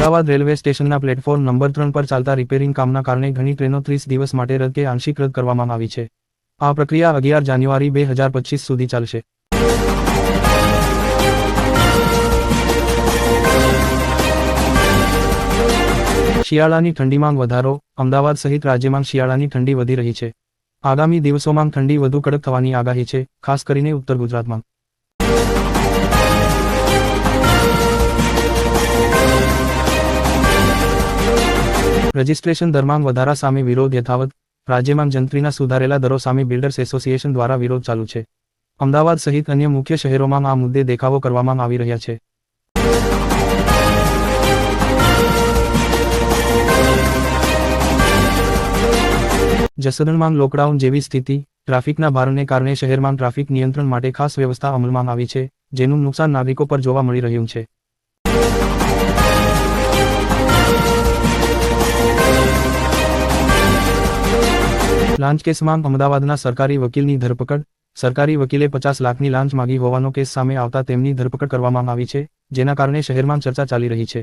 Ahmedabad railway સ્ટેશનના platform number 3 પર ચાલતા રિપેરિંગ કામના કારણે ઘણી ટ્રેનો 30 દિવસ માટે રદ કે આંશિક રદ કરવામાં આવી છે. આ પ્રક્રિયા 11 જાન્યુઆરી 2025 સુધી ચાલશે. શિયાળાની ઠંડીમાં વધારો. અમદાવાદ સહિત રાજ્યમાં શિયાળાની ઠંડી વધી રહી છે. આગામી દિવસોમાં ઠંડી વધુ કડક થવાની આગાહી છે, ખાસ કરીને ઉત્તર ગુજરાતમાં. રજિસ્ટ્રેશન દરમાં વધારા સામે વિરોધ યથાવત. રાજ્યમાં જંત્રીના સુધારેલા દરો સામે બિલ્ડર્સ એસોસિએશન દ્વારા વિરોધ ચાલુ છે. અમદાવાદ સહિત અન્ય મુખ્ય શહેરોમાં આ મુદ્દે દેખાવો કરવામાં આવી રહ્યા છે. જસદણમાં લોકડાઉન જેવી સ્થિતિ. ટ્રાફિકના ભારને કારણે શહેરમાં ટ્રાફિક નિયંત્રણ માટે ખાસ વ્યવસ્થા અમલમાં આવી છે, જેનું નુકસાન નાગરિકો પર જોવા મળી રહ્યું છે. લાંચ કેસમાં અમદાવાદના સરકારી વકીલની ધરપકડ. સરકારી વકીલે 50 લાખની લાંચ માગી હોવાનો કેસ સામે આવતા તેમની ધરપકડ કરવામાં આવી છે, જેના કારણે શહેરમાં ચર્ચા ચાલી રહી છે.